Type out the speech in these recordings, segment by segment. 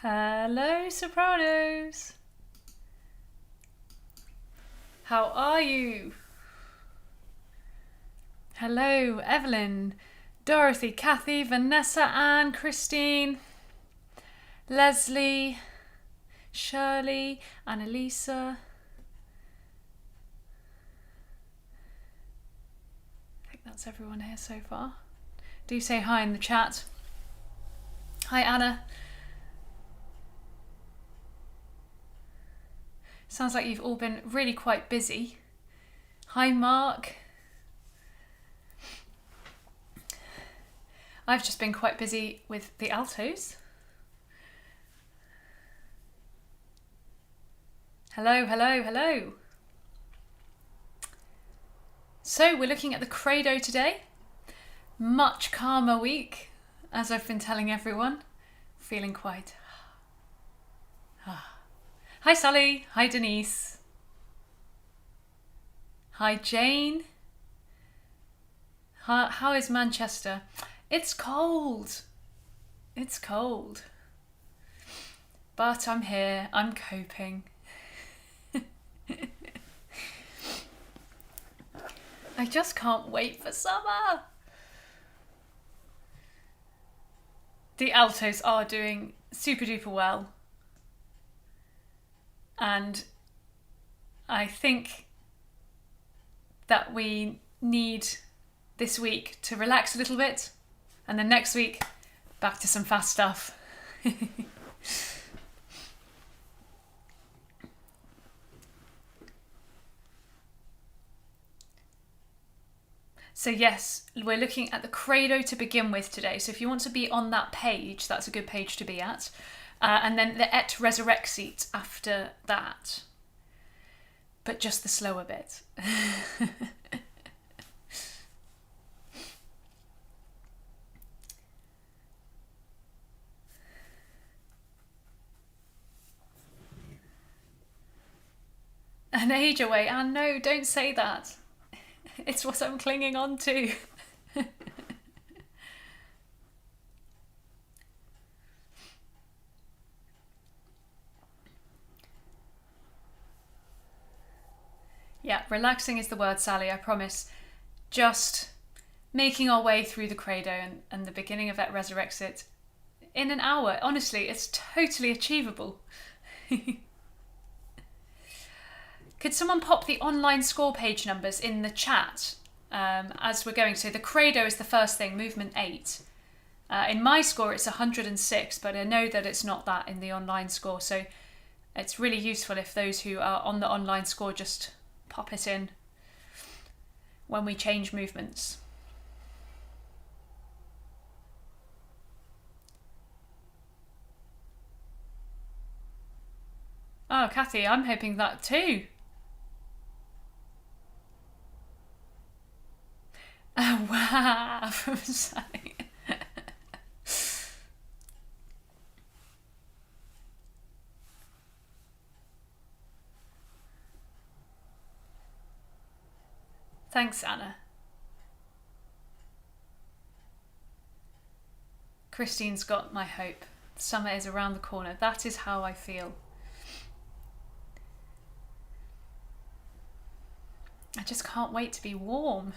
Hello, Sopranos. How are you? Hello, Evelyn, Dorothy, Kathy, Vanessa, Anne, Christine, Leslie, Shirley, Annalisa. I think that's everyone here so far. Do say hi in the chat. Hi, Anna. Sounds like you've all been really quite busy. Hi, Mark. I've just been quite busy with the altos. Hello, hello, hello. So we're looking at the Credo today. Much calmer week, as I've been telling everyone. Feeling quite... Hi, Sally. Hi, Denise. Hi, Jane. How is Manchester? It's cold. It's cold. But I'm here. I'm coping. I just can't wait for summer. The altos are doing super duper well. And I think that we need this week to relax a little bit, and then next week back to some fast stuff. So yes, we're looking at the Credo to begin with today. So if you want to be on that page, that's a good page to be at. And then the Et Resurrexit after that. But just the slower bit. An age away. Ah, no, don't say that. It's what I'm clinging on to. Yeah, relaxing is the word, Sally, I promise. Just making our way through the Credo and the beginning of that Resurrexit in an hour. Honestly, it's totally achievable. Could someone pop the online score page numbers in the chat as we're going? So the Credo is the first thing, movement 8. In my score, it's 106, but I know that it's not that in the online score. So it's really useful if those who are on the online score just pop it in when we change movements. Oh, Kathy, I'm hoping that too. Oh, wow, from Sally. Thanks, Anna. Christine's got my hope. Summer is around the corner. That is how I feel. I just can't wait to be warm.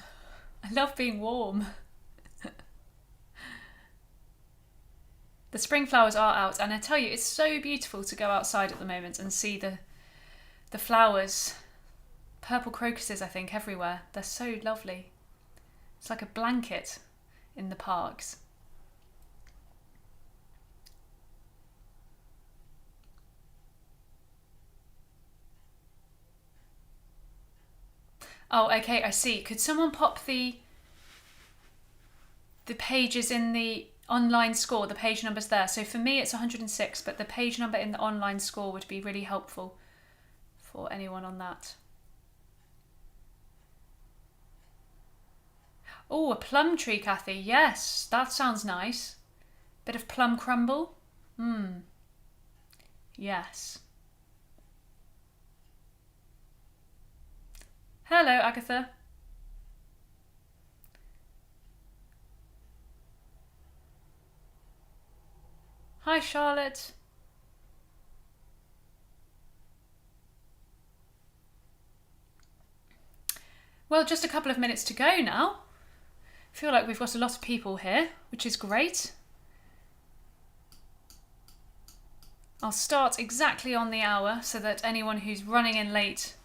I love being warm. The spring flowers are out, and I tell you, it's so beautiful to go outside at the moment and see the flowers. Purple crocuses, I think, everywhere. They're so lovely. It's like a blanket in the parks. Oh, okay, I see. Could someone pop the pages in the online score, the page numbers there? So for me, it's 106, but the page number in the online score would be really helpful for anyone on that. Oh, a plum tree, Kathy. Yes, that sounds nice. Bit of plum crumble. Yes. Hello, Agatha. Hi, Charlotte. Well, just a couple of minutes to go now. I feel like we've got a lot of people here, which is great. I'll start exactly on the hour so that anyone who's running in late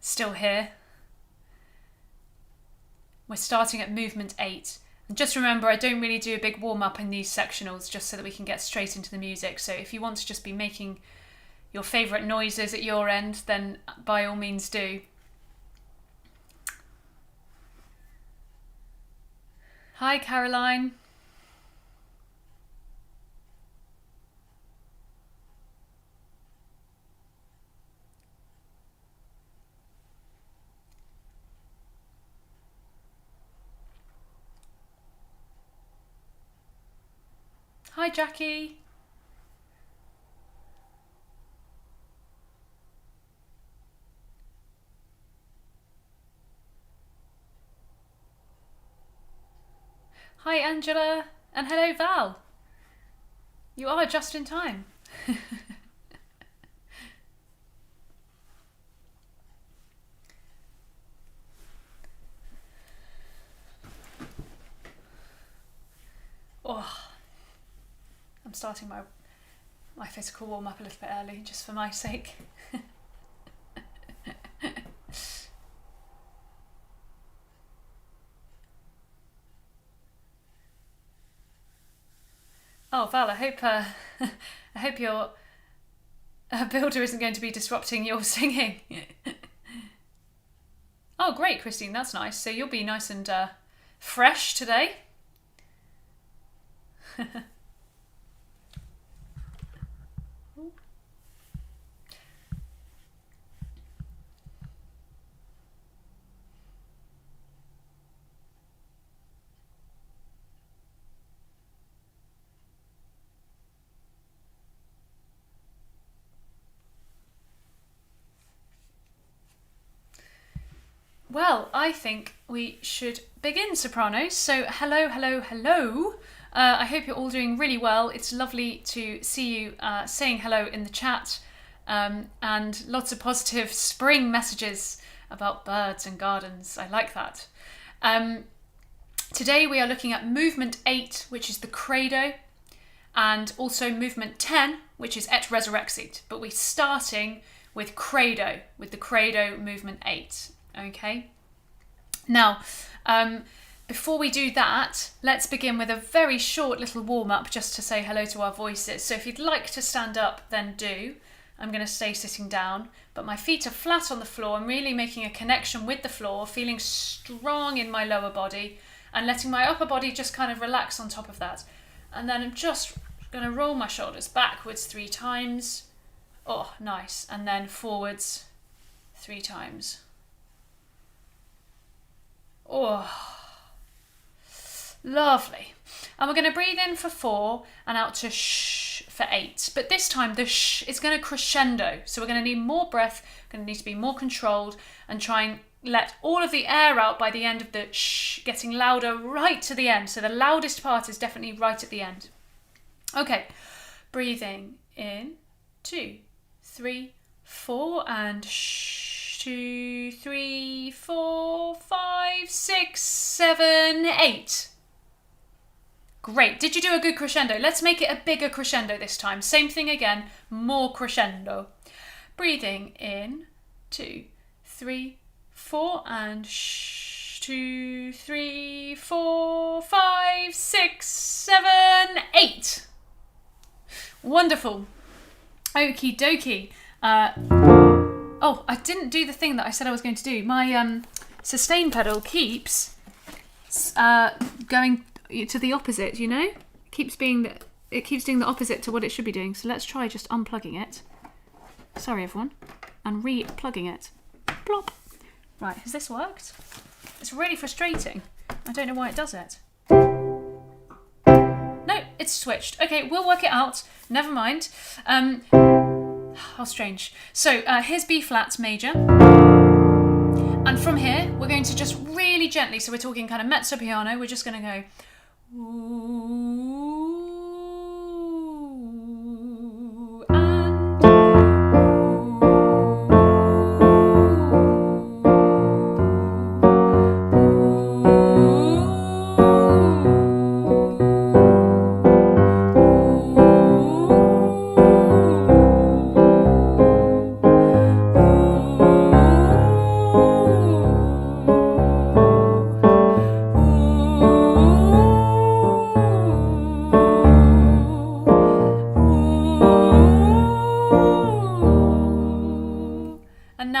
is still here. We're starting at movement 8. And just remember, I don't really do a big warm-up in these sectionals, just so that we can get straight into the music. So if you want to just be making your favourite noises at your end, then by all means do. Hi, Caroline. Hi, Jackie. Hi, Angela. And hello, Val. You are just in time. Oh, I'm starting my physical warm-up a little bit early, just for my sake. Oh, Val, I hope your builder isn't going to be disrupting your singing. Oh, great, Christine, that's nice. So you'll be nice and fresh today. Well, I think we should begin, Sopranos. So hello, hello, hello. I hope you're all doing really well. It's lovely to see you saying hello in the chat, and lots of positive spring messages about birds and gardens. I like that. Today we are looking at movement 8, which is the credo, and also movement 10, which is et resurrexit. But we're starting with credo, with the credo movement 8. Okay. Now, before we do that, let's begin with a very short little warm-up just to say hello to our voices. So if you'd like to stand up, then do. I'm going to stay sitting down, but my feet are flat on the floor. I'm really making a connection with the floor, feeling strong in my lower body and letting my upper body just kind of relax on top of that. And then I'm just going to roll my shoulders backwards 3 times. Oh, nice. And then forwards 3 times. Oh, lovely. And we're going to breathe in for 4 and out to shh for 8. But this time the shh is going to crescendo. So we're going to need more breath, going to need to be more controlled and try and let all of the air out by the end of the shh, getting louder right to the end. So the loudest part is definitely right at the end. Okay, breathing in, 2, 3, 4 and shh. 2, 3, 4, 5, 6, 7, 8. Great. Did you do a good crescendo? Let's make it a bigger crescendo this time. Same thing again, more crescendo. Breathing in, 2, 3, 4 and shh. 2, 3, 4, 5, 6, 7, 8. Wonderful. Okie dokie. Oh, I didn't do the thing that I said I was going to do. My sustain pedal keeps going to the opposite, you know? It keeps doing the opposite to what it should be doing. So let's try just unplugging it. Sorry, everyone. And re-plugging it. Plop. Right, has this worked? It's really frustrating. I don't know why it does it. No, it's switched. Okay, we'll work it out. Never mind. How strange. So here's B flat major. And from here, we're going to just really gently, so we're talking kind of mezzo piano, we're just going to go. Ooh, and ooh.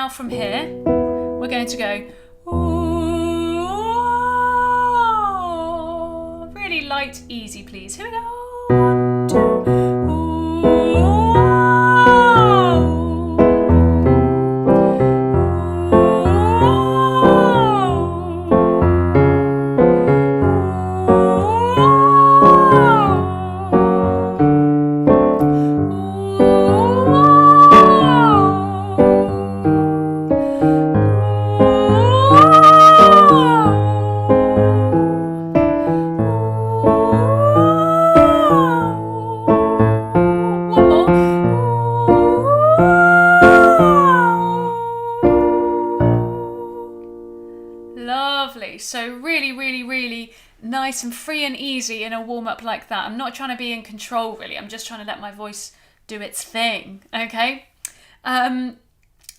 now from here, we're going to go ooh, really light, easy, please. Here we go. 1, 2, Lovely. So really, really, really nice and free and easy in a warm-up like that. I'm not trying to be in control, really. I'm just trying to let my voice do its thing, okay?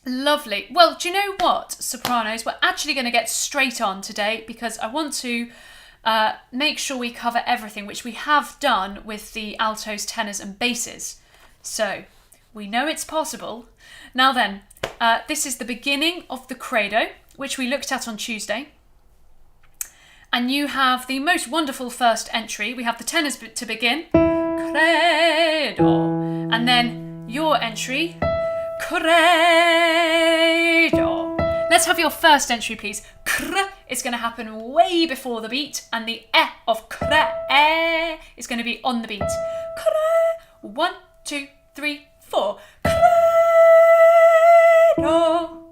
Lovely. Well, do you know what, sopranos? We're actually going to get straight on today because I want to make sure we cover everything, which we have done with the altos, tenors and basses. So we know it's possible. Now then, this is the beginning of the credo, which we looked at on Tuesday. And you have the most wonderful first entry. We have the tenors to begin, credo, and then your entry, credo. Let's have your first entry, please. Cr is going to happen way before the beat, and the e of cre is going to be on the beat. Cre, 1, 2, 3, 4. Credo.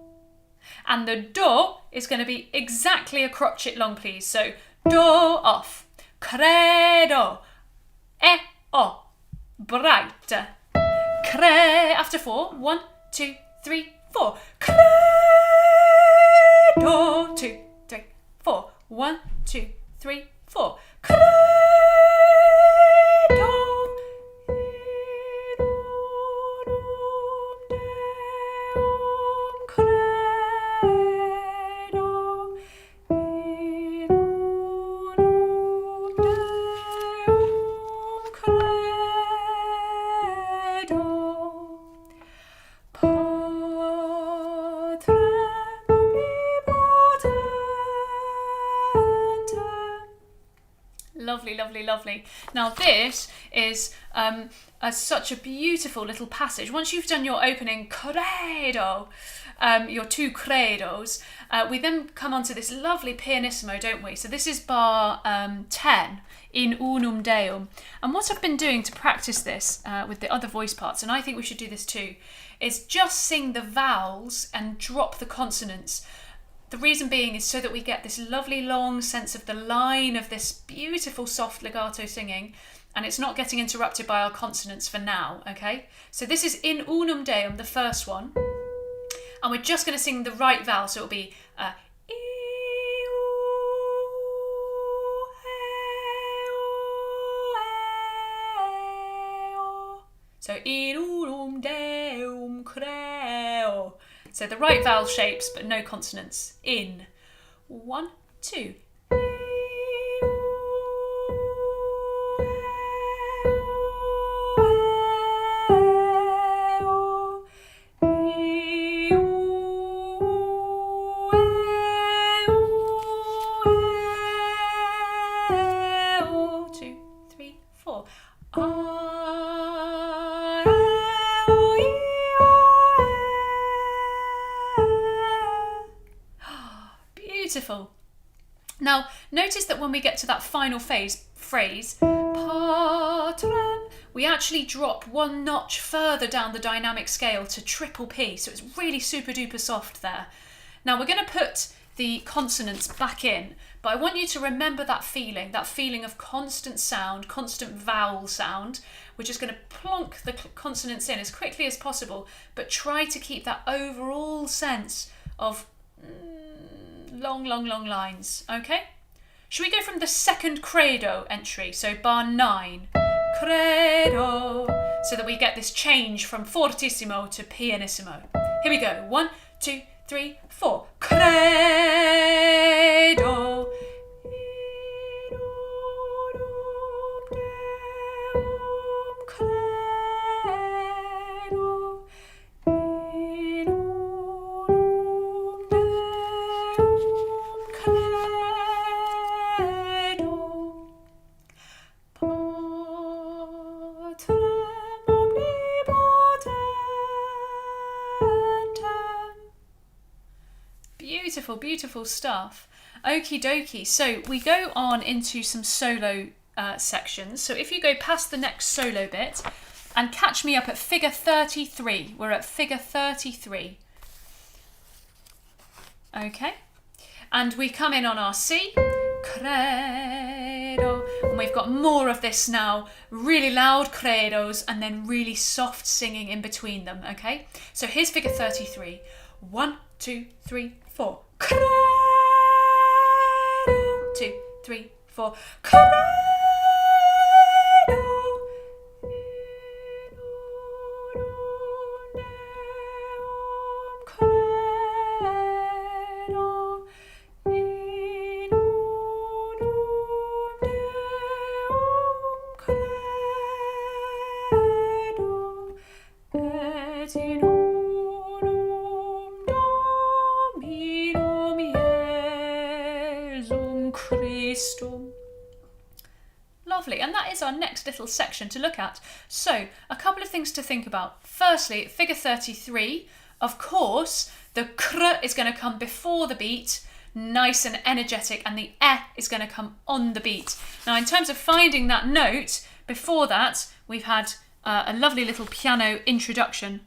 And the do is going to be exactly a crotchet long, please. So do off, credo, e o, bright, cre after 4. 1, 2, 3, 4. Credo, 2, 3, 4. 1, 2, 3, 4. Credo. Lovely, lovely, lovely. Now this is such a beautiful little passage. Once you've done your opening credo, your two credos, we then come on to this lovely pianissimo, don't we? So this is bar 10 in Unum Deum. And what I've been doing to practice this with the other voice parts, and I think we should do this too, is just sing the vowels and drop the consonants. The reason being is so that we get this lovely long sense of the line of this beautiful soft legato singing, and it's not getting interrupted by our consonants for now, okay? So this is in Unum Deum, the first one, and we're just going to sing the right vowel, so it'll be so in Unum Deum creo. So the right vowel shapes, but no consonants. In. 1, 2. Beautiful. Now, notice that when we get to that final phrase, patrem, we actually drop one notch further down the dynamic scale to triple P, so it's really super duper soft there. Now, we're going to put the consonants back in, but I want you to remember that feeling of constant sound, constant vowel sound. We're just going to plonk the consonants in as quickly as possible, but try to keep that overall sense of long, long, long lines, okay? Should we go from the second credo entry, so bar 9, credo, so that we get this change from fortissimo to pianissimo. Here we go, 1, 2, 3, 4, credo. beautiful, beautiful stuff. Okie dokie. So we go on into some solo sections. So if you go past the next solo bit and catch me up at figure 33. We're at figure 33. Okay. And we come in on our C. Credo. And we've got more of this now. Really loud credos and then really soft singing in between them. Okay. So here's figure 33. 1, 2, 3, 4. Credo. 2, 3, 4. Credo. Lovely, and that is our next little section to look at. So, a couple of things to think about. Firstly, figure 33, of course, the kr is going to come before the beat, nice and energetic, and the e is going to come on the beat. Now, in terms of finding that note, before that, we've had a lovely little piano introduction.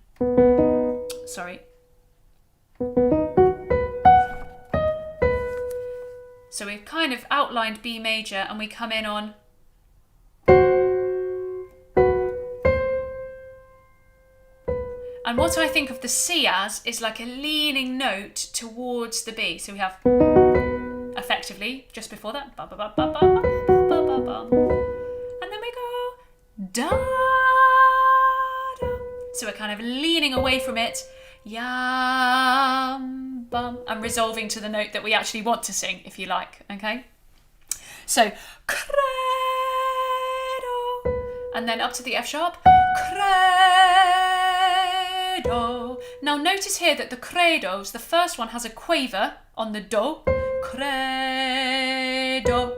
Sorry. So we've kind of outlined B major and we come in on and what I think of the C as is like a leaning note towards the B. So we have effectively just before that ba ba ba ba ba ba ba ba ba, and then we go da da. So we're kind of leaning away from it. Yam bum, and resolving to the note that we actually want to sing, if you like. Okay, so credo, and then up to the F sharp, credo. Now notice here that the credos, the first one has a quaver on the do, credo.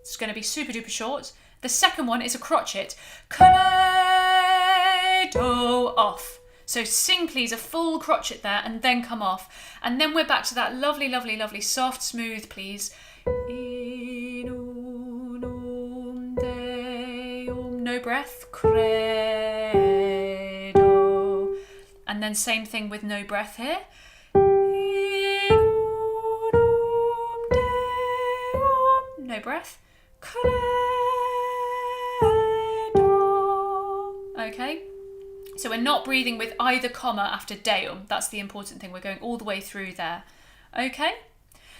It's going to be super duper short. The second one is a crotchet, credo, off. So sing please a full crotchet there and then come off. And then we're back to that lovely, lovely, lovely soft, smooth please. No breath. Credo. And then same thing with no breath here. No breath. Credo. Okay. So we're not breathing with either comma after deum. That's the important thing. We're going all the way through there. Okay?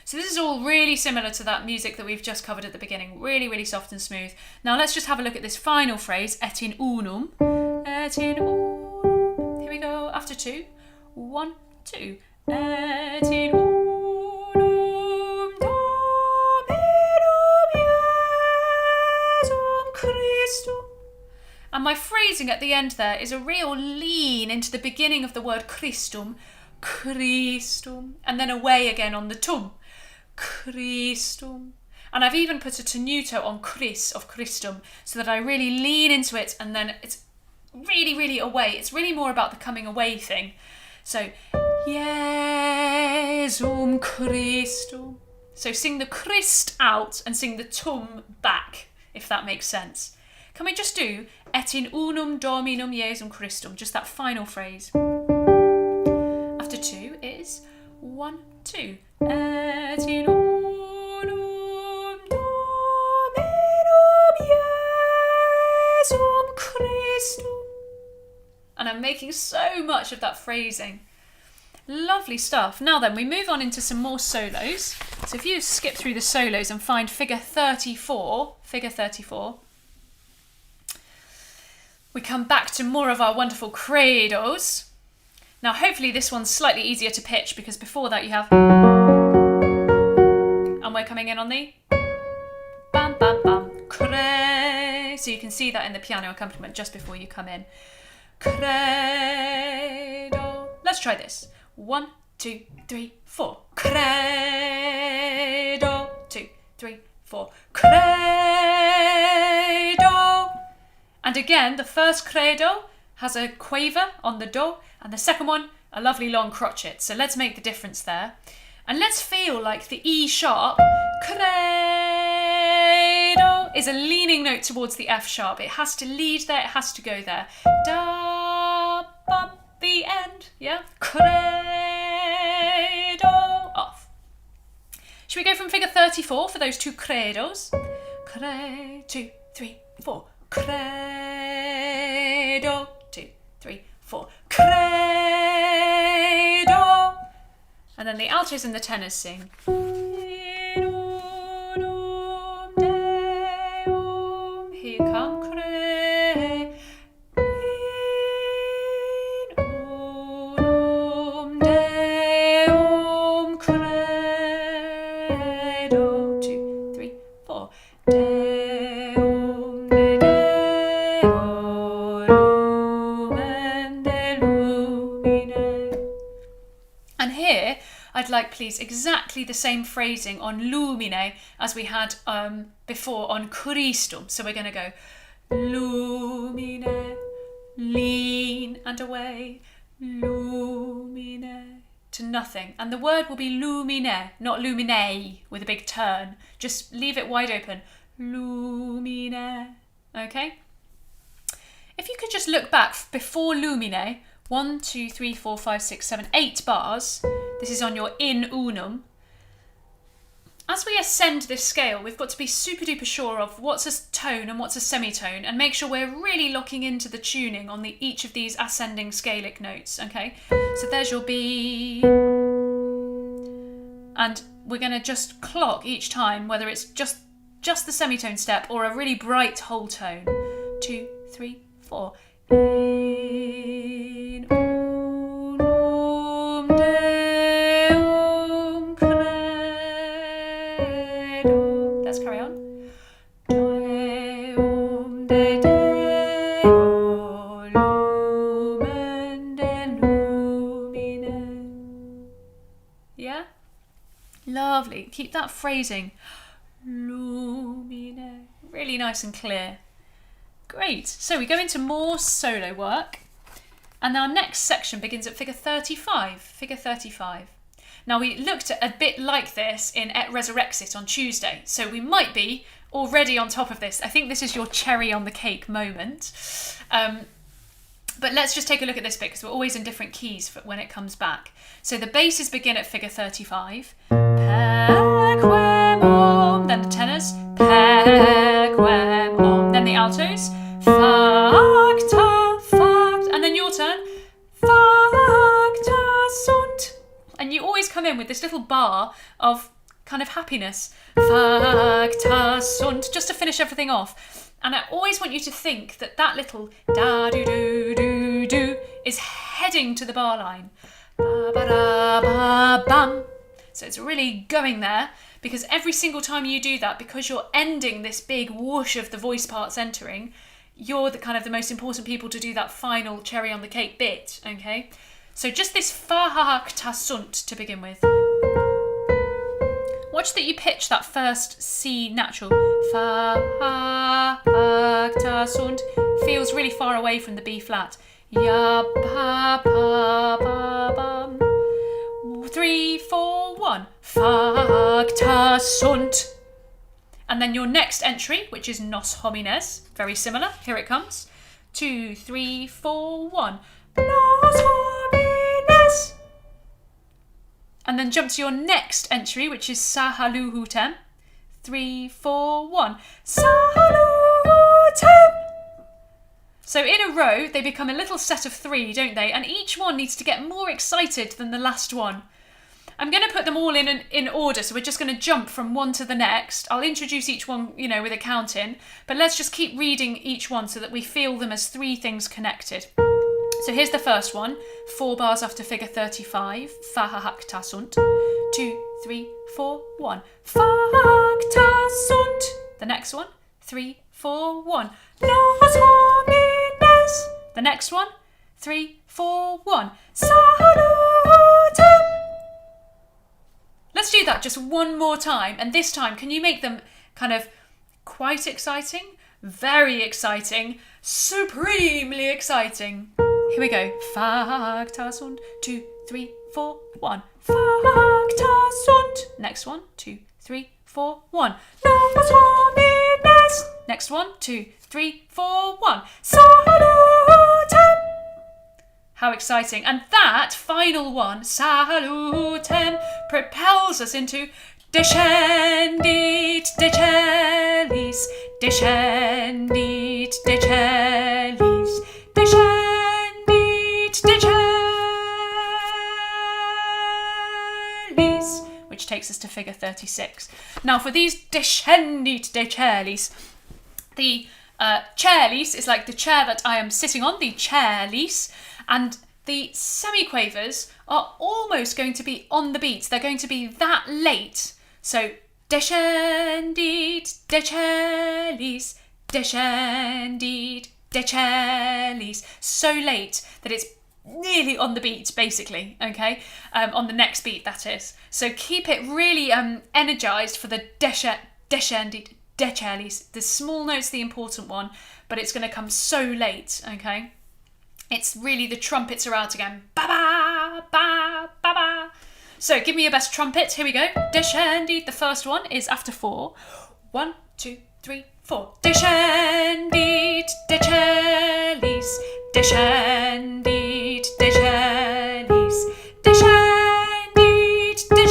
So this is all really similar to that music that we've just covered at the beginning. Really, really soft and smooth. Now let's just have a look at this final phrase. Et in unum. Et in unum. Here we go. After 2. 1, 2. Et in unum Dominum Iesum Christum. And my phrasing at the end there is a real lean into the beginning of the word Christum, Christum, and then away again on the tum, Christum. And I've even put a tenuto on Chris of Christum so that I really lean into it and then it's really, really away. It's really more about the coming away thing. So, Iesum Christum. So sing the Christ out and sing the tum back, if that makes sense. Can we just do et in unum Dominum Iesum Christum, just that final phrase. After 2 is 1, 2. Et in unum Dominum Iesum Christum. And I'm making so much of that phrasing. Lovely stuff. Now then, we move on into some more solos. So if you skip through the solos and find figure 34, we come back to more of our wonderful credos. Now, hopefully this one's slightly easier to pitch because before that you have... And we're coming in on the... Bam, bam, bam. Cre. So you can see that in the piano accompaniment just before you come in. Credo. Let's try this. 1, 2, 3, 4. Credo. 2, 3, 4. Credo. And again, the first credo has a quaver on the do, and the second one, a lovely long crotchet. So let's make the difference there. And let's feel like the E sharp, credo, is a leaning note towards the F sharp. It has to lead there, it has to go there. Da, ba, the end, yeah? Credo, off. Should we go from figure 34 for those two credos? Credo, 2, 3, 4. Credo, 2, 3, 4. Credo. And then the altos and the tenors sing. Here you come. Credo, 2, 3, 4. And here, I'd like, please, exactly the same phrasing on lumine as we had before on Christum. So we're going to go lumine, lean and away, lumine, to nothing. And the word will be lumine, not lumine with a big turn. Just leave it wide open. Lumine. Okay? If you could just look back before lumine, 1, 2, 3, 4, 5, 6, 7, 8 bars. This is on your in unum. As we ascend this scale, we've got to be super duper sure of what's a tone and what's a semitone, and make sure we're really locking into the tuning on each of these ascending scalic notes, okay? So there's your B. And we're going to just clock each time whether it's just the semitone step or a really bright whole tone. 2, 3, 4. In unum Deum credo. Let's carry on. Deum de Deo lumen de lumine. Yeah? Lovely. Keep that phrasing. Lumine. Really nice and clear. Great. So we go into more solo work. And our next section begins at figure 35. Figure 35. Now we looked at a bit like this in Et Resurrexit on Tuesday. So we might be already on top of this. I think this is your cherry on the cake moment. But let's just take a look at this bit because we're always in different keys when it comes back. So the basses begin at figure 35. Pequem om. Then the tenors. Pequem om. Then the altos. Facta, fact. And then your turn. Facta sunt. And you always come in with this little bar of kind of happiness. Facta sunt. Just to finish everything off. And I always want you to think that that little da-do-do-do-do is heading to the bar line. Ba-ba-da-ba-bam. So it's really going there, because every single time you do that, because you're ending this big whoosh of the voice parts entering, you're the kind of the most important people to do that final cherry on the cake bit, okay? So just this fa-ha-ha-ta sunt to begin with. Watch that you pitch that first C natural. Fa-ha-ha-ta sunt. Feels really far away from the B flat. Ya-pa-pa-pa-bam. 3, 4, 1. Facta sunt. And then your next entry, which is nos homines, very similar. Here it comes. 2, 3, 4, 1. Nos homines. And then jump to your next entry, which is sahaluhutem. 3, 4, 1. Sahaluhutem. So in a row, they become a little set of 3, don't they? And each one needs to get more excited than the last one. I'm going to put them all in order, so we're just going to jump from one to the next. I'll introduce each one, with a count in, but let's just keep reading each one so that we feel them as 3 things connected. So here's the first one, 4 bars after figure 35, fa-ha-ha-ta sunt. 2, 3, 4, 1. Facta sunt. The next one, 3, 4, 1. Nos homines. The next one, 3, 4, 1. Salutem. Let's do that just one more time, and this time can you make them kind of quite exciting, very exciting, supremely exciting. Here we go. Facta sunt. 2, 3, 4, 1. Facta sunt. Next one, 2, 3, 4, 1. Nos homines. Next one, 2, 3, 4, 1. Salutem. How exciting. And that final one, salutem, propels us into descendit de celis, descendit de celis, descendit de celis, which takes us to figure 36. Now for these descendit de celis, the celis is like the chair that I am sitting on, the celis, and the semiquavers are almost going to be on the beat. They're going to be that late. So, descendit de celis, descendit de celis. So late that it's nearly on the beat, basically, okay? On the next beat, that is. So keep it really energised for the descendit de celis. The small note's the important one, but it's going to come so late, okay? It's really the trumpets are out again. Ba ba ba ba ba. So give me your best trumpet. Here we go. Descendit. The first one is after 4. 1, 2, 3, 4. Descendit de celis. Descendit de celis. Descendit de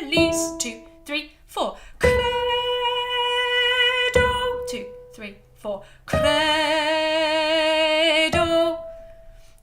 celis. 2, 3, 4. Credo. 2, 3, 4. Credo.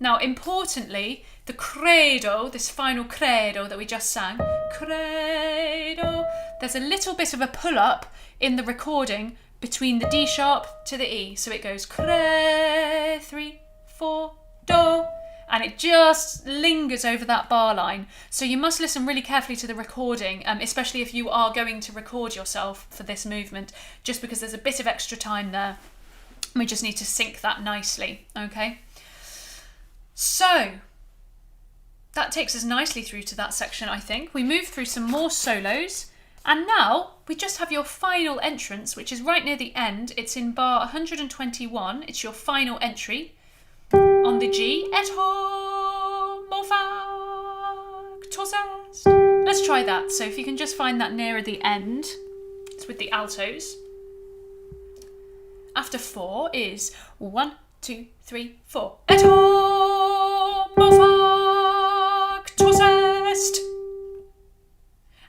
Now, importantly, the credo, this final credo that we just sang, credo, there's a little bit of a pull-up in the recording between the D sharp to the E. So it goes cre, 3, 4, do, and it just lingers over that bar line. So you must listen really carefully to the recording, especially if you are going to record yourself for this movement, just because there's a bit of extra time there. We just need to sync that nicely, okay? So, that takes us nicely through to that section, I think. We move through some more solos, and now we just have your final entrance, which is right near the end. It's in bar 121. It's your final entry on the G. Et homo factus est. Let's try that. So if you can just find that nearer the end. It's with the altos. After 4 is 1, 2, 3, 4. Et homo factus est.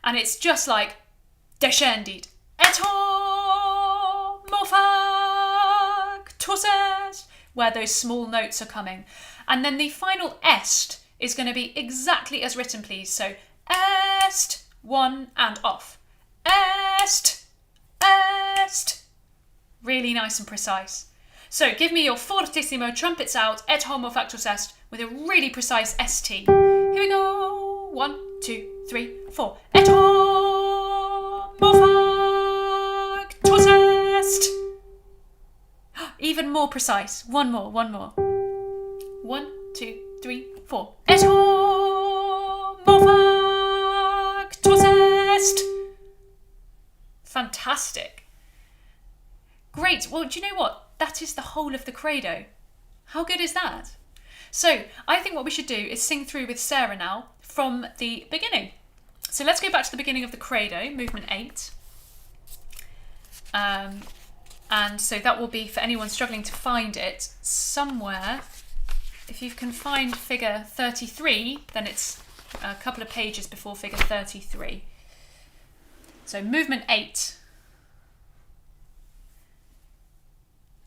And it's just like descendit. Et homo factus est, where those small notes are coming. And then the final est is going to be exactly as written, please. So est, 1 and off. Est, est. Really nice and precise. So give me your fortissimo trumpets out, et homo factus est, with a really precise ST. Here we go. 1, 2, 3, 4. Et homo factus est. Even more precise. One more. 1, 2, 3, 4. Et homo factus est. Fantastic. Great. Well, do you know what? That is the whole of the credo. How good is that? So I think what we should do is sing through with Sarah now from the beginning. So let's go back to the beginning of the credo, movement 8. And so that will be, for anyone struggling to find it, somewhere. If you can find figure 33, then it's a couple of pages before figure 33. So movement 8.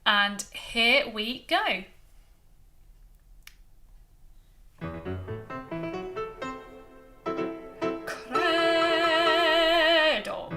And here we go. Credo.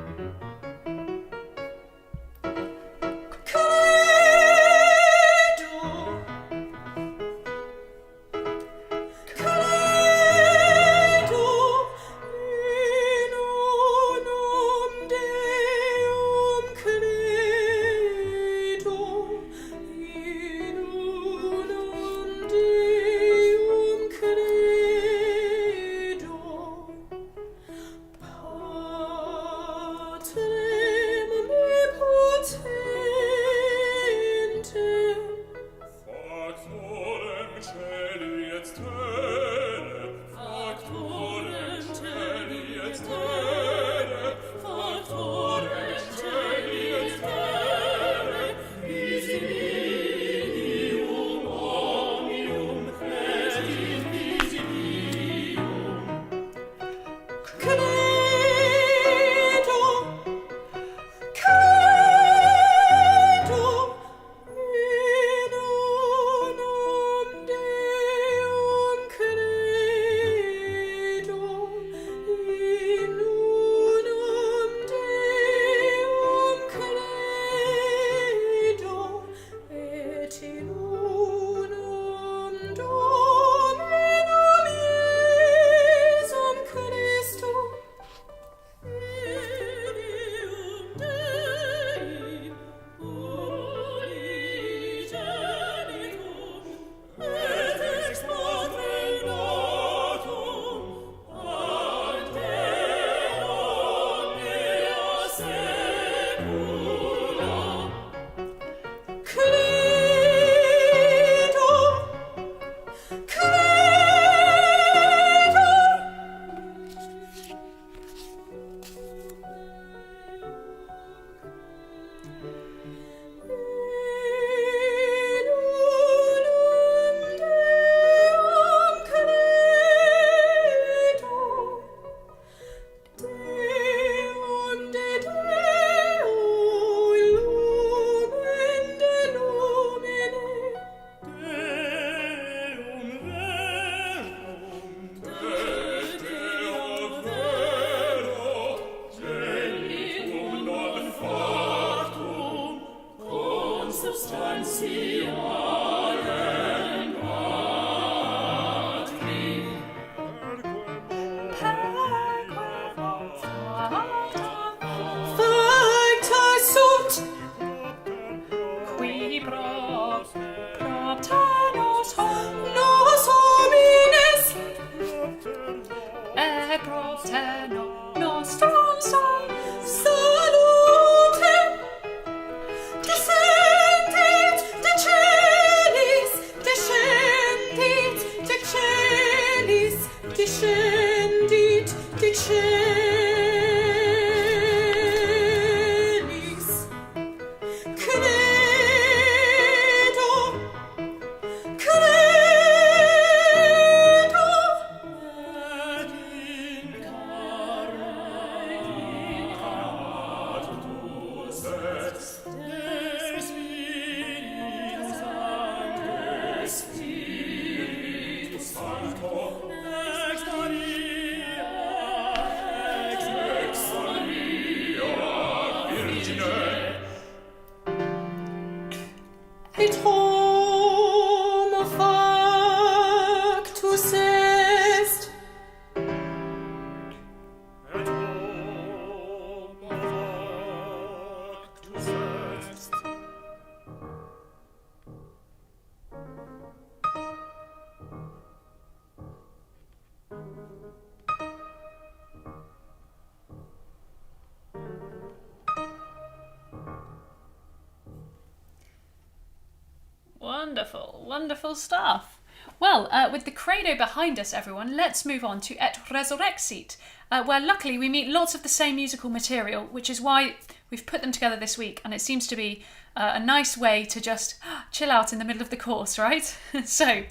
Wonderful, wonderful stuff. Well, with the credo behind us, everyone, let's move on to Et Resurrexit, where luckily we meet lots of the same musical material, which is why we've put them together this week, and it seems to be a nice way to just chill out in the middle of the course, right? So,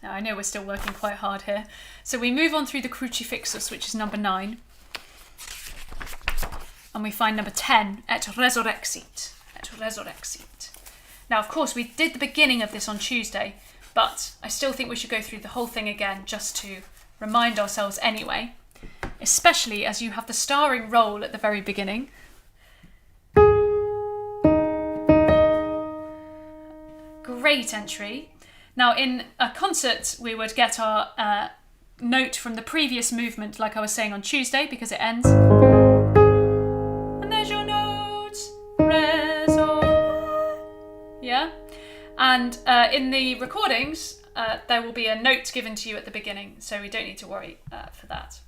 now I know we're still working quite hard here. So we move on through the Crucifixus, which is number 9, and we find number 10, Et Resurrexit. Et Resurrexit. Now, of course, we did the beginning of this on Tuesday, but I still think we should go through the whole thing again just to remind ourselves anyway, especially as you have the starring role at the very beginning. Great entry. Now, in a concert, we would get our note from the previous movement, like I was saying on Tuesday, because it ends. And there's your note. Re, sol. Yeah? And in the recordings, there will be a note given to you at the beginning, so we don't need to worry for that.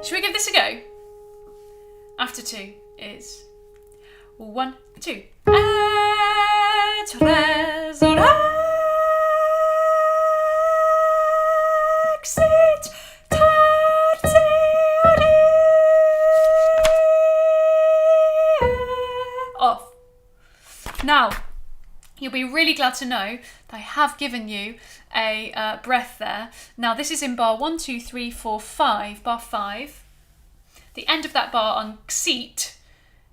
Should we give this a go? After 2 is 1, 2. Et resurrexit tertiarii. Off. Now, you'll be really glad to know that I have given you a breath there. Now, this is in bar 1, 2, 3, 4, 5, bar 5. The end of that bar on xit,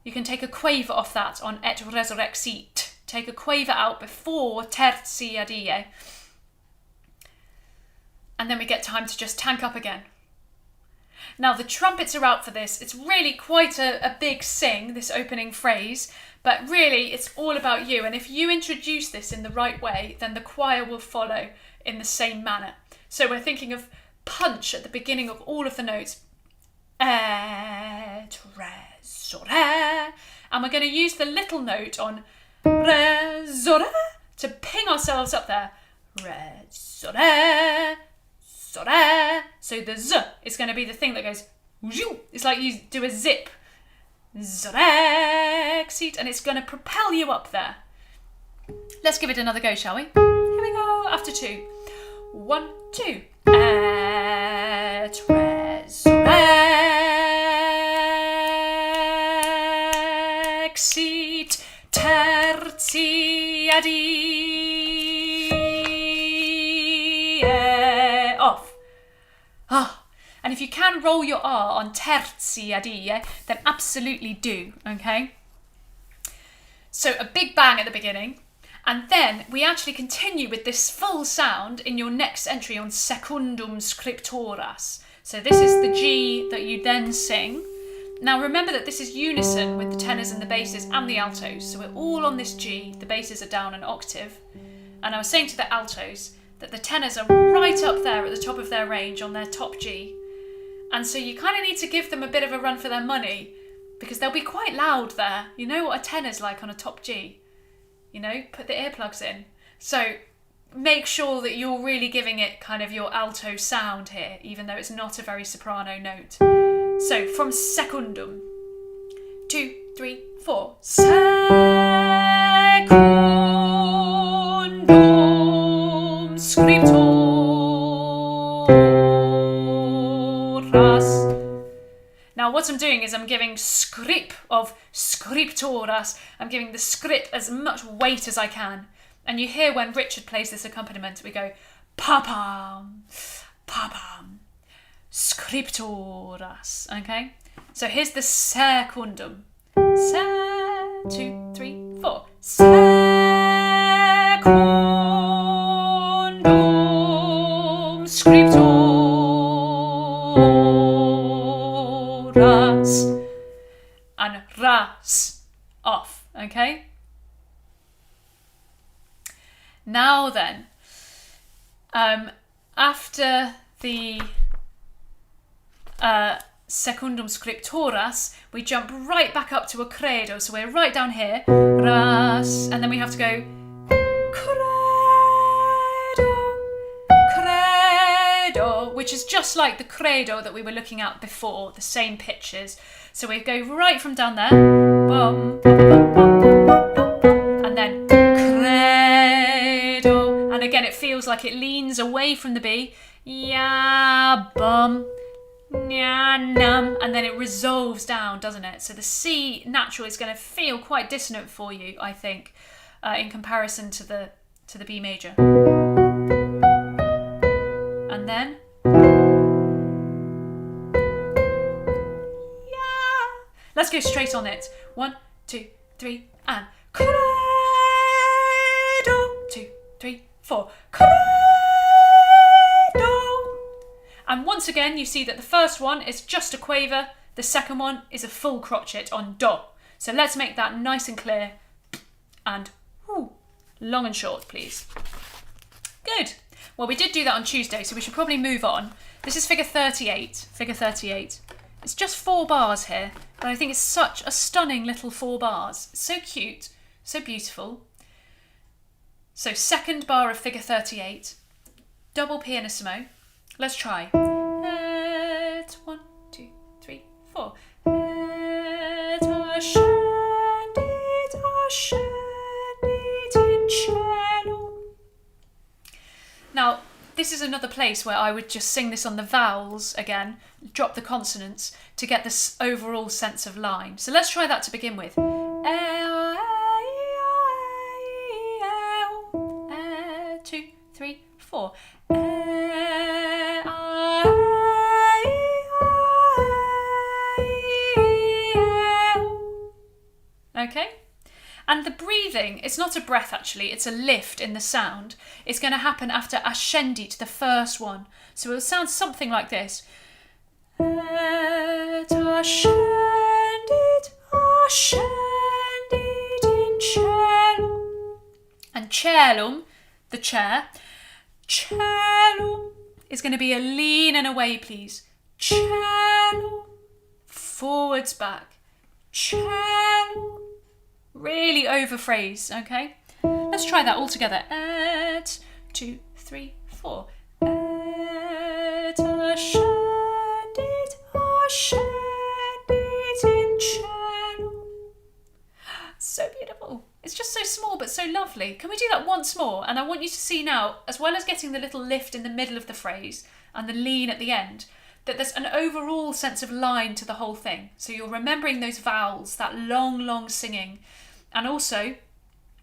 you can take a quaver off that on et resurrexit. Take a quaver out before tertiarii. And then we get time to just tank up again. Now, the trumpets are out for this. It's really quite a big sing, this opening phrase, but really it's all about you. And if you introduce this in the right way, then the choir will follow in the same manner. So we're thinking of punch at the beginning of all of the notes. Et, re, so, re. And we're going to use the little note on re, so, re to ping ourselves up there. Re, so, re. So the z is going to be the thing that goes, it's like you do a zip, Zorexit, and it's going to propel you up there. Let's give it another go, shall we? Here we go, after 2. 1, 2. Et resurrexit tertiarii. Off. And if you can roll your R on tertiarii, then absolutely do, okay? So a big bang at the beginning, and then we actually continue with this full sound in your next entry on secundum scriptoras. So this is the G that you then sing. Now remember that this is unison with the tenors and the basses and the altos, so we're all on this G, the basses are down an octave, and I was saying to the altos that the tenors are right up there at the top of their range on their top G, and so you kind of need to give them a bit of a run for their money, because they'll be quite loud there. You know what a tenor's like on a top G? You know, put the earplugs in. So make sure that you're really giving it kind of your alto sound here, even though it's not a very soprano note. So from secundum, 2, 3, 4. Secundum scriptoras. Now what I'm doing is I'm giving scrip of scriptoras. I'm giving the script as much weight as I can. And you hear when Richard plays this accompaniment, we go pa-pam, pa-pam, scriptoras, okay? So here's the secundum. 2, 3, 4. Secundum scriptoras. And ras, off, okay? Now then, after the secundum scriptoras, we jump right back up to a credo. So we're right down here, ras, and then we have to go credo, which is just like the credo that we were looking at before, the same pitches. So we go right from down there, bum, bum, bum, bum, bum, bum, and then credo, and again it feels like it leans away from the B, ya, bum, nya, num, and then it resolves down, doesn't it? So the C natural is going to feel quite dissonant for you, I think, in comparison to the B major. And then let's go straight on it. 1, 2, 3, and credo. 2, 3, 4. Credo. And once again, you see that the first one is just a quaver. The second one is a full crotchet on do. So let's make that nice and clear. And long and short, please. Good. Well, we did do that on Tuesday, so we should probably move on. This is figure 38. Figure 38. It's just 4 bars here, but I think it's such a stunning little 4 bars. It's so cute, so beautiful. So second bar of figure 38, double pianissimo. Let's try. 1, 2, 3, 4. Now, this is another place where I would just sing this on the vowels again, drop the consonants to get this overall sense of line. So let's try that to begin with. 2, 3, 4. Okay? And the breathing, it's not a breath actually, it's a lift in the sound. It's going to happen after ascendit, the first one. So it will sound something like this. Et ascendit, ascendit in celum. And celum, the chair, celum is going to be a lean and away, please. Celum, forwards, back. Celum. Really overphrase, okay? Let's try that all together. 2, 3, 4. Et ascendit, ascendit in celum. So beautiful. It's just so small but so lovely. Can we do that once more? And I want you to see now, as well as getting the little lift in the middle of the phrase and the lean at the end, that there's an overall sense of line to the whole thing. So you're remembering those vowels, that long, long singing. And also,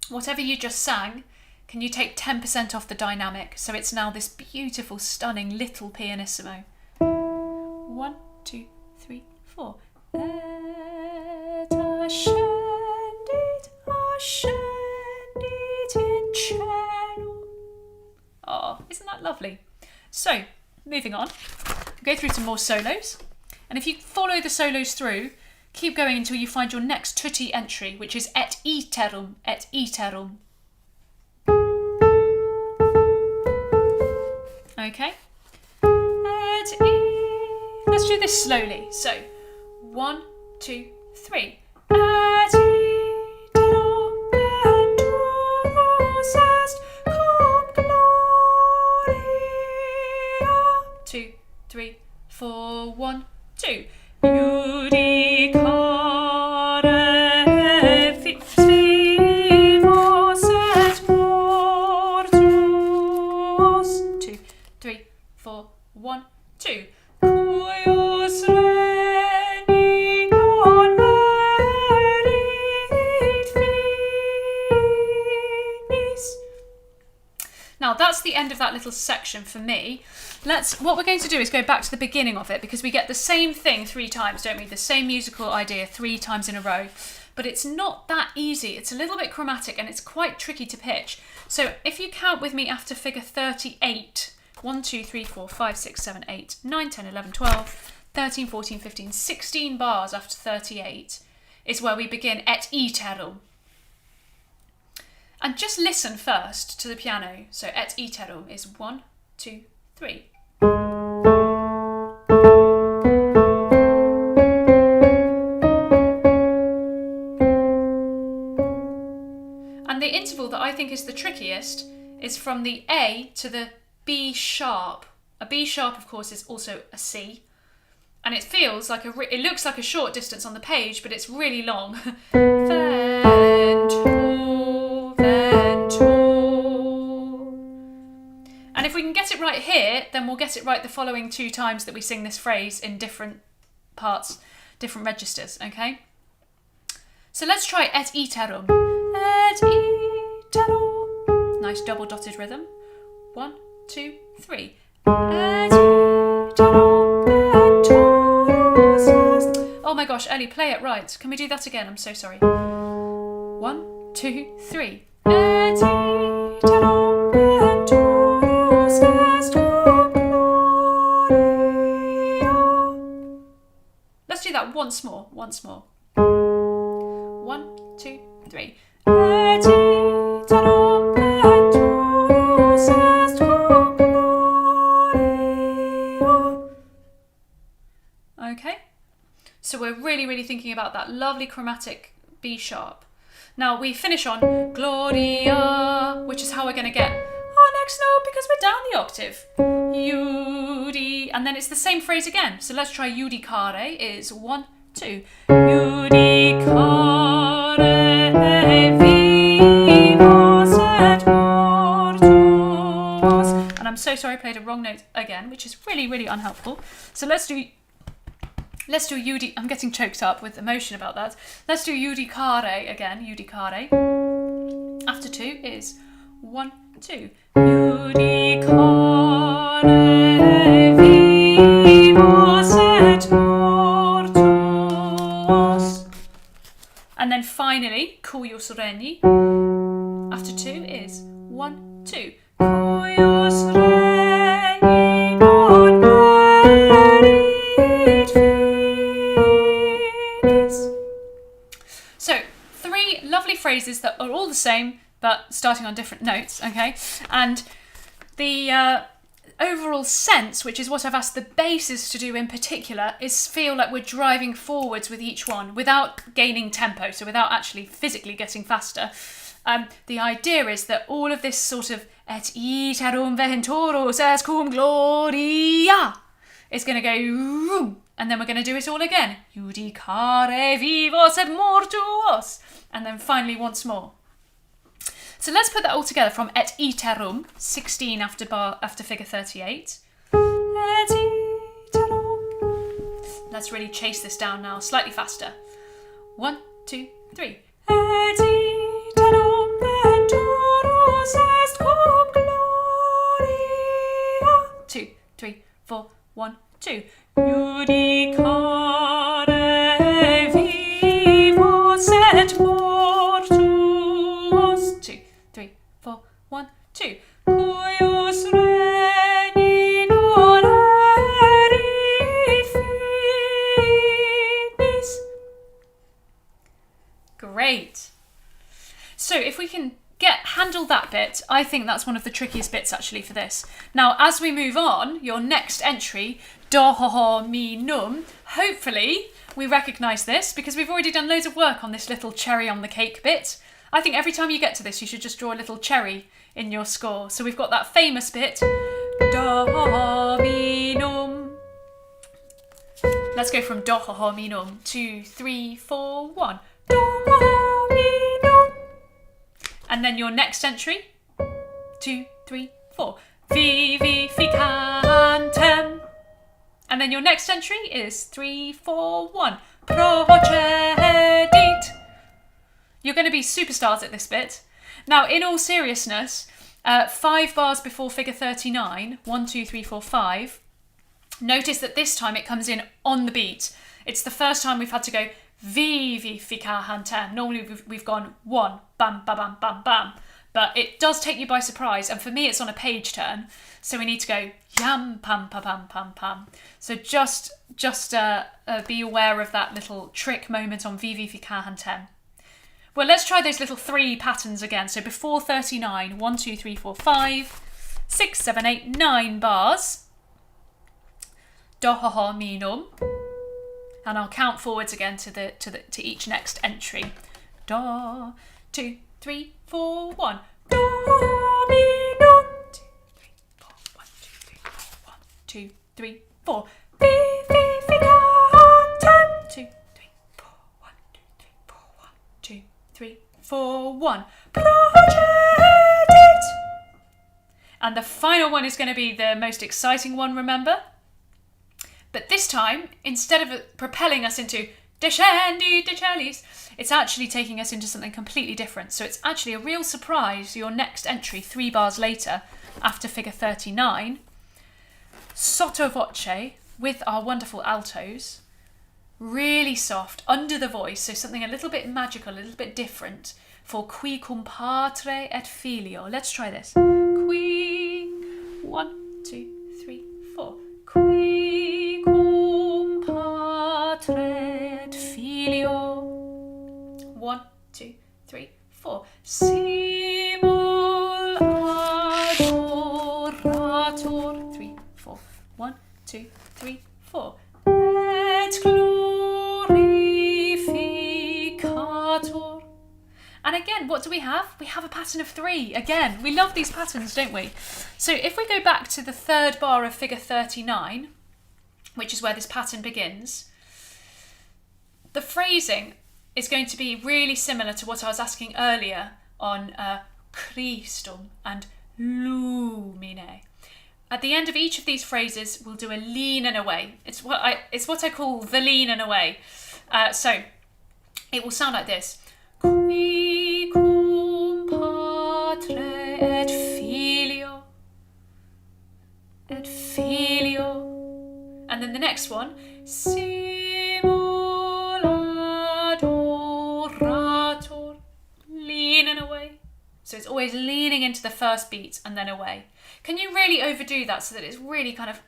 whatever you just sang, can you take 10% off the dynamic? So it's now this beautiful, stunning little pianissimo. 1, 2, 3, 4. Et ascendit, ascendit in celum. Oh, isn't that lovely? So, moving on. Go through some more solos. And if you follow the solos through, Keep going until you find your next tutti entry, which is et iterum, et iterum. Okay? Let's do this slowly. So, 1, 2, 3. Et iterum venturus est cum gloria. 2, 3, 4, 1, 2. Judicare vivos et mortuos. 2, 3, 4, 1, 2. Cuius regni non merit finis. Now that's the end of that little section for me. What we're going to do is go back to the beginning of it, because we get the same thing 3 times, don't we? The same musical idea 3 times in a row. But it's not that easy. It's a little bit chromatic and it's quite tricky to pitch. So if you count with me after figure 38, 1, 2, 3, 4, 5, 6, 7, 8, 9, 10, 11, 12, 13, 14, 15, 16 bars after 38 is where we begin et iterum. And just listen first to the piano. So et iterum is 1, 2, 3. And the interval that I think is the trickiest is from the A to the B sharp. A B sharp, of course, is also a C. And it feels like it looks like a short distance on the page, but it's really long. Vento, vento. And if we can get it right here, then we'll get it right the following 2 times that we sing this phrase in different parts, different registers, okay? So let's try et iterum. Et iterum. Nice double dotted rhythm. 1, 2, 3. Et iterum venturus est. Oh my gosh, Ellie, play it right. Can we do that again? I'm so sorry. 1, 2, 3. Et iterum venturus est cum gloria. Let's do that once more. 1, 2, 3. Et iterum venturus est cum gloria. Okay, so we're really thinking about that lovely chromatic B sharp. Now we finish on Gloria, which is how we're going to get our next note because we're down the octave. Judi, and then it's the same phrase again. So let's try judicare is 1, 2. Judicare vivos et mortuos. And I'm so sorry I played a wrong note again, which is really unhelpful. So let's do Judi. I'm getting choked up with emotion about that. Let's do judicare again. Judicare. After 2 is 1, 2. Judicare vivos et mortuos. And then finally, cuius regni. After 2 is 1, 2. Cuius regni non merit finis. So, 3 lovely phrases that are all the same, but starting on different notes, okay? And the overall sense, which is what I've asked the basses to do in particular, is feel like we're driving forwards with each one without gaining tempo, so without actually physically getting faster. The idea is that all of this sort of et iterum venturus est cum gloria is going to go vroom, and then we're going to do it all again. Judicare vivos et mortuos. And then finally once more. So let's put that all together from et iterum, 16 after figure 38. Et iterum. Let's really chase this down now, slightly faster. 1, 2, 3. Et iterum venturus est cum gloria. 2, 3, 4, 1, 2. Judicare vivos et mortuos. 2, 3, 4, 1, 2. Cuius regni non erit finis. Great. So if we can handle that bit, I think that's one of the trickiest bits actually for this. Now, as we move on, your next entry, do, ho, ho, mi, num, hopefully we recognise this because we've already done loads of work on this little cherry on the cake bit. I think every time you get to this, you should just draw a little cherry in your score. So we've got that famous bit, do, ho, ho, mi, num. Let's go from do, ho, ho, mi, num. 2, 3, 4, 1. Do, ho, ho, mi, num. And then your next entry, 2, 3, 4. Vi, fi, cantem. And then your next entry is 3, 4, 1. Procedit. You're going to be superstars at this bit. Now, in all seriousness, 5 bars before figure 39, 1, 2, 3, 4, 5, notice that this time it comes in on the beat. It's the first time we've had to go vi, fi, cantem. Normally we've gone 1, bam, bam, bam, bam, bam. But it does take you by surprise, and for me it's on a page turn, so we need to go yam, pam, pam, pam, pam, pam. So just be aware of that little trick moment on vi, fi, cantem. Well, let's try those little 3 patterns again. So before 39, 1, 2, 3, 4, 5, 6, 7, 8, 9 bars. Do, ho, ho, mi, num. And I'll count forwards again to each next entry. Do, 2, 3, 4, 1. Do, mi, num. 2, 3, 4, 1, 2, 3, 4, 1, 2, 3, 4. Vi, fi, cantem. 2, 3, 4, 1, 2, 3, 4, 1, 2, 3, 4, 1. Procedit. And the final one is going to be the most exciting one, remember? But this time, instead of propelling us into descendi, decellis, it's actually taking us into something completely different. So it's actually a real surprise, your next entry 3 bars later, after figure 39, sotto voce, with our wonderful altos, really soft, under the voice, so something a little bit magical, a little bit different, for qui cum patre et filio. Let's try this. Qui, 1, 2, 3, 4. Qui cum patre et filio. 1, 2, 3, 4. Simul adorator. 3, 4. 1, 2, 3, 4. Et glorificator. And again, what do we have? We have a pattern of 3. Again, we love these patterns, don't we? So if we go back to the 3rd bar of figure 39, which is where this pattern begins, the phrasing is going to be really similar to what I was asking earlier on Christum and lumine. At the end of each of these phrases, we'll do a lean and away. It's what I call the lean and away. So it will sound like this. Qui cum patre et filio. Et filio. And then the next one. Simul adorator. Lean and away. So it's always leaning into the first beat and then away. Can you really overdo that so that it's really kind of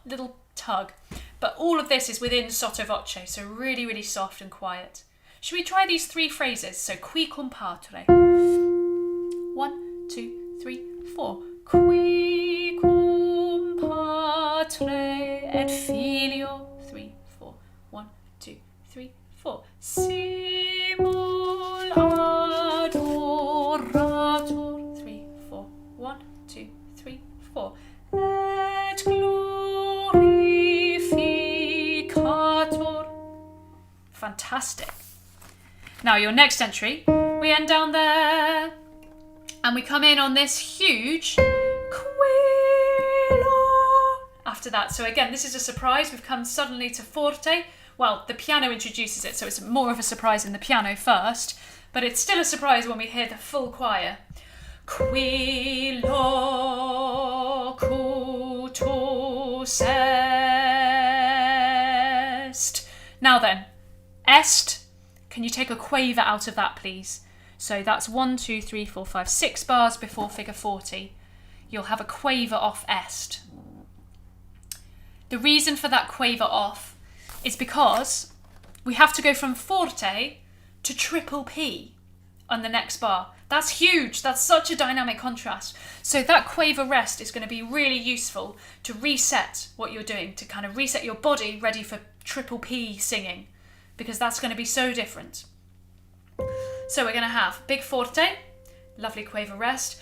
little tug? But all of this is within sotto voce, so really, really soft and quiet. Should we try these 3 phrases? So qui cum patre. 1, 2, 3, 4. Qui cum patre et filio. 3, 4. 1, 2, 3, 4. Simul adorator. 3, 4. 1, 2, 3, 4. Et glorificator. Fantastic. Now your next entry, we end down there and we come in on this huge quilo after that. So again, this is a surprise. We've come suddenly to forte. Well, the piano introduces it, so it's more of a surprise in the piano first, but it's still a surprise when we hear the full choir. Quilo cutus est. Now then, est. Can you take a quaver out of that, please? So that's 1, 2, 3, 4, 5, 6 bars before figure 40. You'll have a quaver off est. The reason for that quaver off is because we have to go from forte to triple P on the next bar. That's huge. That's such a dynamic contrast. So that quaver rest is going to be really useful to reset what you're doing, to kind of reset your body ready for triple P singing, because that's going to be so different. So we're going to have big forte, lovely quaver rest,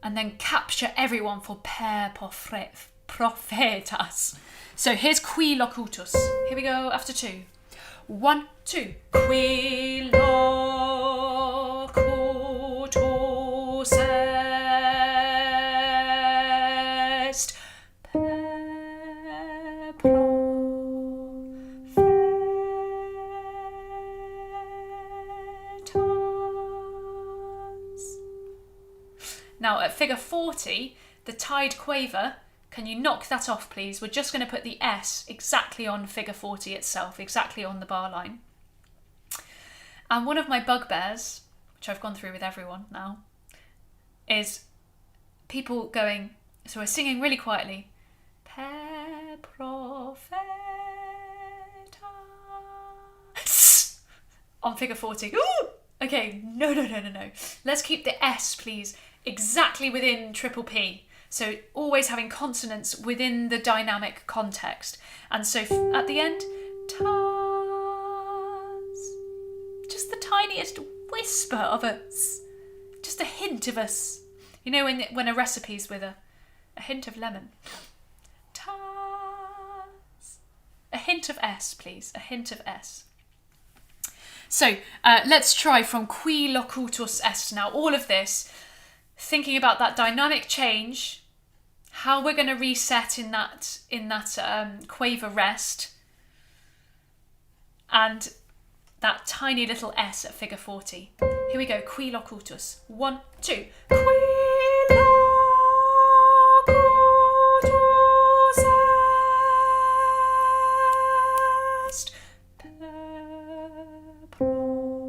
and then capture everyone for per prophetas. So here's qui locutus. Here we go after 2. 1, 2. Qui locutus est per prophetas. Now at figure 40, the tied quaver, can you knock that off please? We're just going to put the S exactly on figure 40 itself, exactly on the bar line. And one of my bugbears, which I've gone through with everyone now, is people going, so we're singing really quietly, per profeta, on figure 40. Ooh! Okay, no. Let's keep the S, please, exactly within triple P. So always having consonants within the dynamic context. And so at the end, tas. Just the tiniest whisper of us. Just a hint of us. You know when a recipe's with a hint of lemon. Tas. A hint of S, please. A hint of S. So let's try from qui locutus est now. All of this, thinking about that dynamic change, how we're going to reset in that quaver rest, and that tiny little S at figure 40. Here we go, qui locutus. 1, 2. Qui locutus est per prophetas.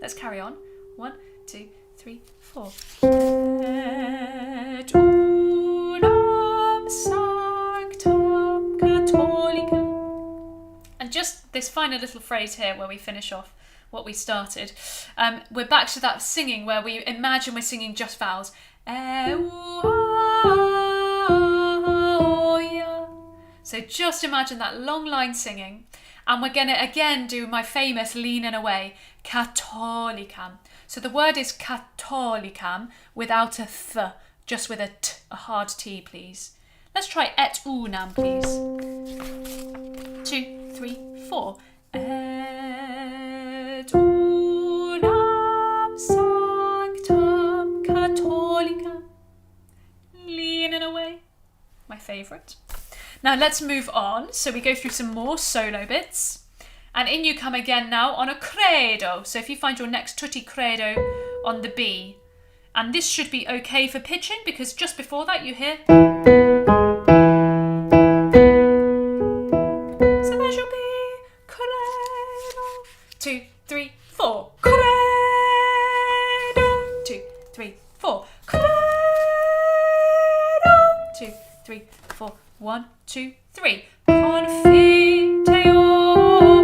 Let's carry on. 1, 2, 3, 4. Et unam sanctam catholicam. And just this final little phrase here where we finish off what we started. We're back to that singing where we imagine we're singing just vowels. So just imagine that long line singing. And we're going to again do my famous lean and away, catholicam. So the word is catholicam without a th, just with a t, a hard T, please. Let's try et unam, please. 2, 3, 4. Et unam sanctam catholicam. Lean and away. My favourite. Now let's move on. So we go through some more solo bits. And in you come again now on a credo. So if you find your next tutti credo on the B. And this should be okay for pitching because just before that you hear. So there should be credo. 2, 3, 4. Credo. 2, 3, 4. Credo. 2, 3, 4. 1, 2, 3. Confiteor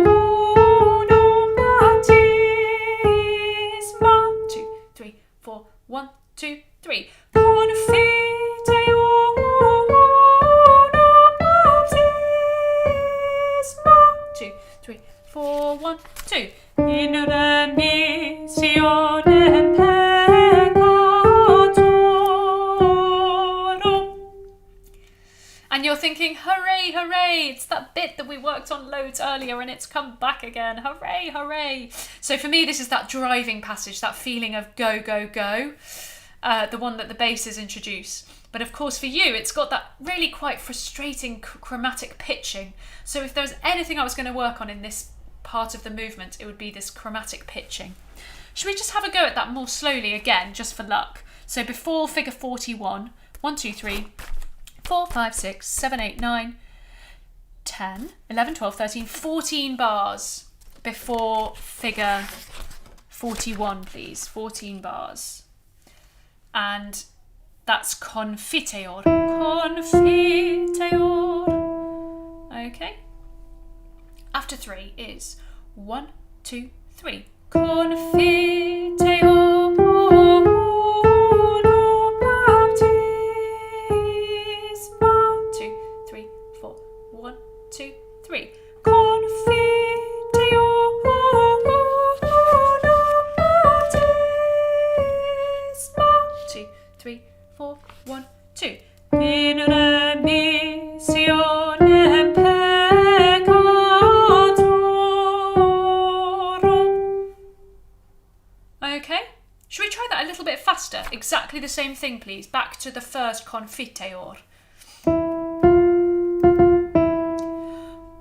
unum baptisma. 2, 3, 4. 1, 2, 3. Confiteor unum baptisma. 2, 3, 4. 1, 2. In remissionem peccatorum. And you're thinking, hooray, hooray, it's that bit that we worked on loads earlier and it's come back again, hooray, hooray. So for me, this is that driving passage, that feeling of go, go, go, the one that the basses introduce. But of course for you, it's got that really quite frustrating chromatic pitching. So if there's anything I was going to work on in this part of the movement, it would be this chromatic pitching. Should we just have a go at that more slowly again, just for luck? So before figure 41, 1, 2, 3, 4, 5, 6, 7, 8, 9, 10, 11, 12, 13, 14 bars before figure 41, please. 14 bars. And that's confiteor. Confiteor. after 3 is 1, 2, 3. Confiteor uno baptisma. 2, 3, 4. 1, 2, 3. Confiteor uno baptisma. 2, 3, 4. 1, 2. In remissionem peccatorum. Okay, should we try that a little bit faster? Exactly the same thing, please. Back to the first confiteor.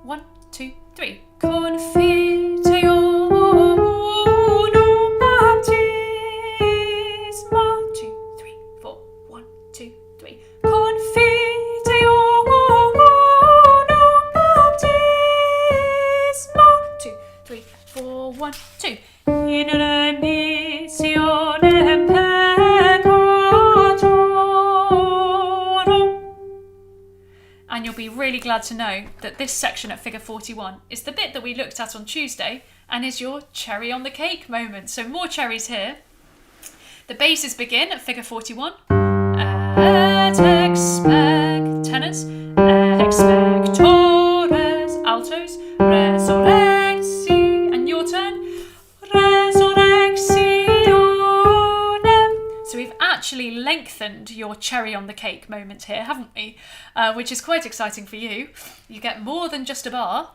1, 2, 3. Confiteor uno baptisma. 2, 3, 4. 1, 2, 3. Confiteor uno baptisma. 2, 3, 4. 1, 2. In remissionem peccatorum. And you'll be really glad to know that this section at figure 41 is the bit that we looked at on Tuesday and is your cherry on the cake moment. So more cherries here. The basses begin at figure 41. Et expect tenors, expectores altos, resurrexi, and your turn, resurrectionem. So we've actually lengthened your cherry on the cake moment here, haven't we? Which is quite exciting for you. You get more than just a bar.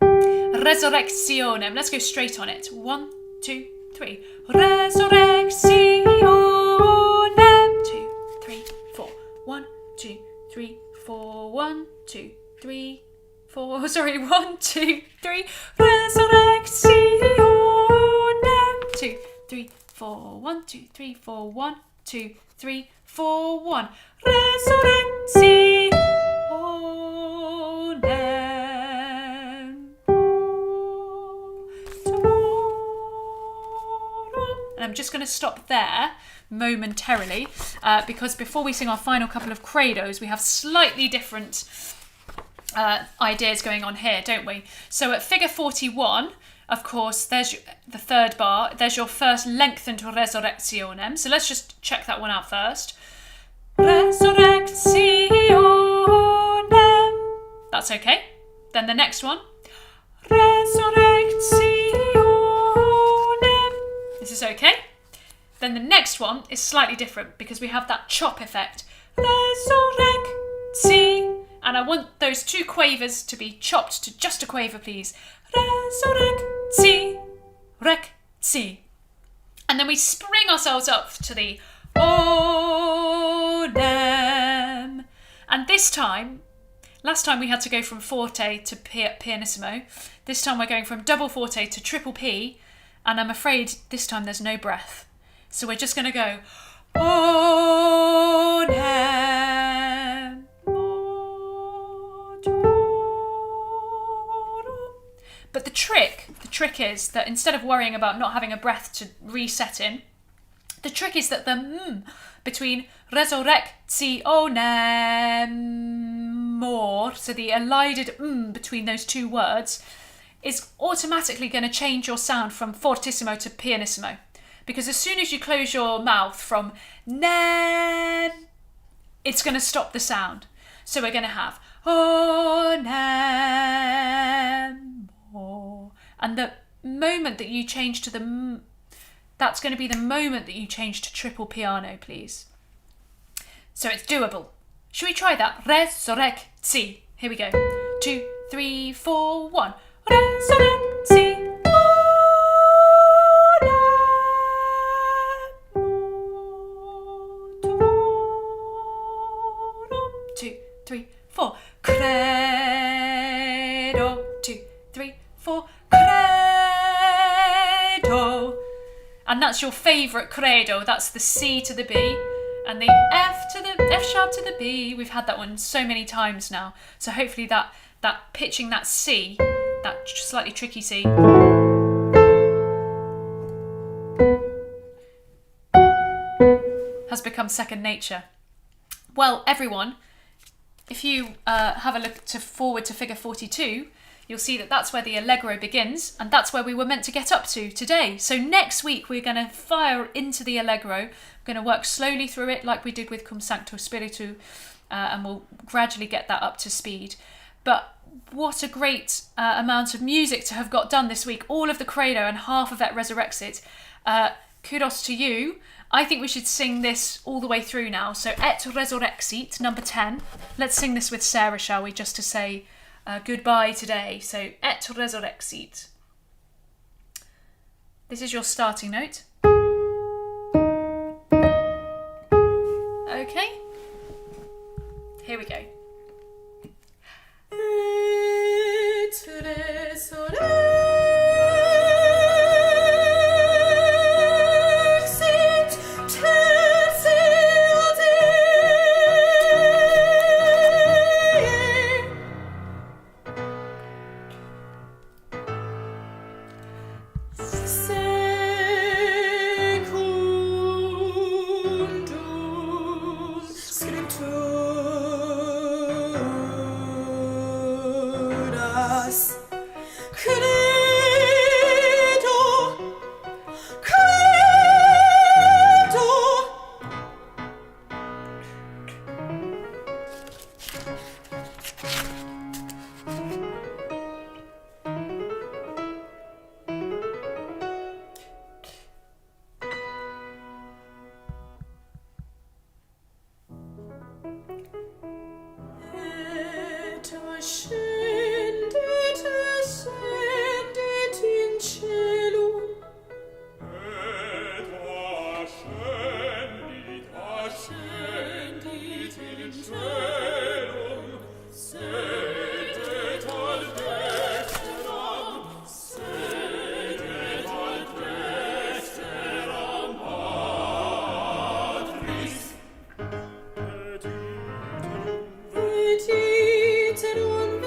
Resurrectionem. Let's go straight on it. 1, 2, 3. Resurrectionem. 2, 3, 4. 1, 2, 3, 4. 1, 2, 3, 4. Sorry, 1, 2, 3. Resurrectionem. 2, 3, 4. 1, 2, 3, 4. 1, 2, 3, 4. 1. Resurrectionem. And I'm just going to stop there momentarily because before we sing our final couple of credos, we have slightly different ideas going on here, don't we? So at figure 41, of course, there's the third bar. There's your first lengthened resurrectionem. So let's just check that one out first. Resurrectionem. That's okay. Then the next one. Resurrectionem. This is okay. Then the next one is slightly different because we have that chop effect. Resurrecti. And I want those two quavers to be chopped to just a quaver, please. Resurrecti. Recti. And then we spring ourselves up to the onem. And this time, last time we had to go from forte to pianissimo. This time we're going from double forte to triple P. And I'm afraid this time there's no breath. So we're just going to go onem. But the trick is that instead of worrying about not having a breath to reset in, the trick is that the between resurrectionem, so the elided between those two words, is automatically going to change your sound from fortissimo to pianissimo. Because as soon as you close your mouth from nem, it's going to stop the sound. So we're going to have onem. And the moment that you change to the that's going to be the moment that you change to triple piano, please. So it's doable. Should we try that? Resurrecti. Here we go. 2, 3, 4, 1. Resurrecti. 2, 3, 4. Credo. 2, 3, 4. Credo. And that's your favourite credo. That's the C to the B. And the F sharp to the B. We've had that one so many times now. So hopefully that pitching that C, that slightly tricky C, has become second nature. Well, everyone, if you have a look forward to figure 42, you'll see that that's where the Allegro begins, and that's where we were meant to get up to today. So next week we're going to fire into the Allegro. We're going to work slowly through it like we did with Cum Sancto Spiritu, and we'll gradually get that up to speed. But what a great amount of music to have got done this week. All of the Credo and half of Et Resurrexit. Kudos to you. I think we should sing this all the way through now. So Et Resurrexit, number 10. Let's sing this with Sarah, shall we, just to say goodbye today. So Et Resurrexit. This is your starting note. Okay. Here we go. Et Resurrexit. Titerum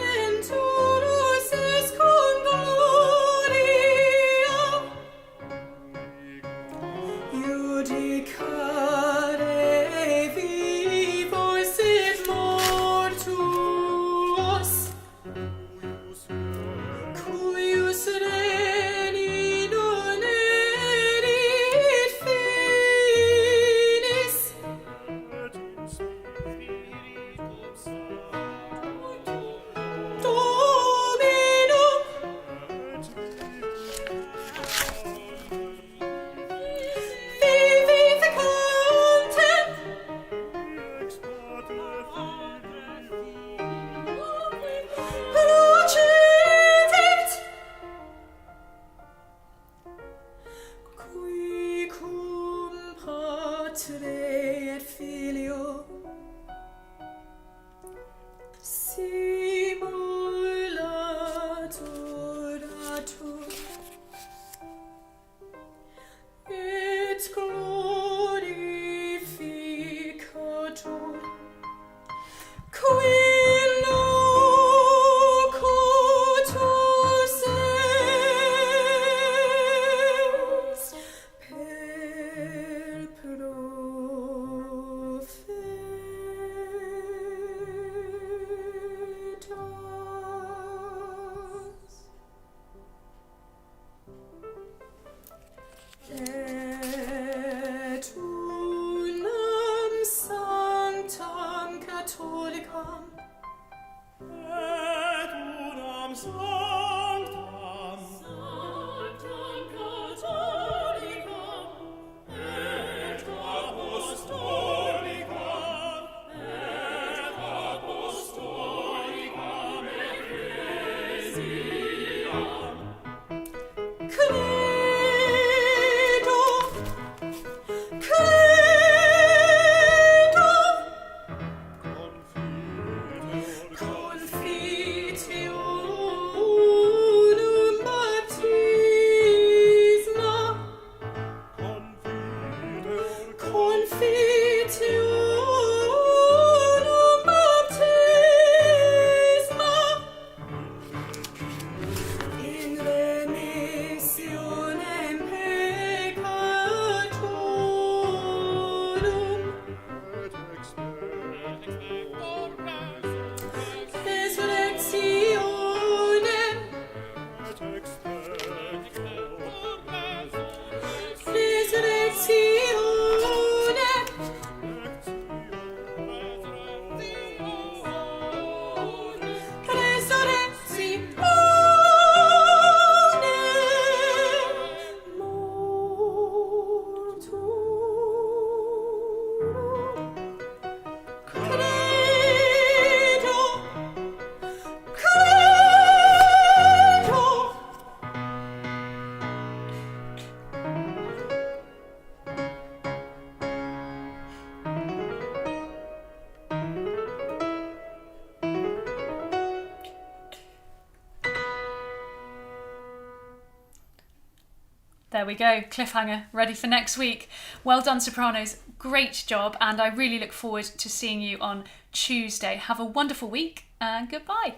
There we go, cliffhanger, ready for next week. Well done, Sopranos. Great job, and I really look forward to seeing you on Tuesday. Have a wonderful week, and goodbye.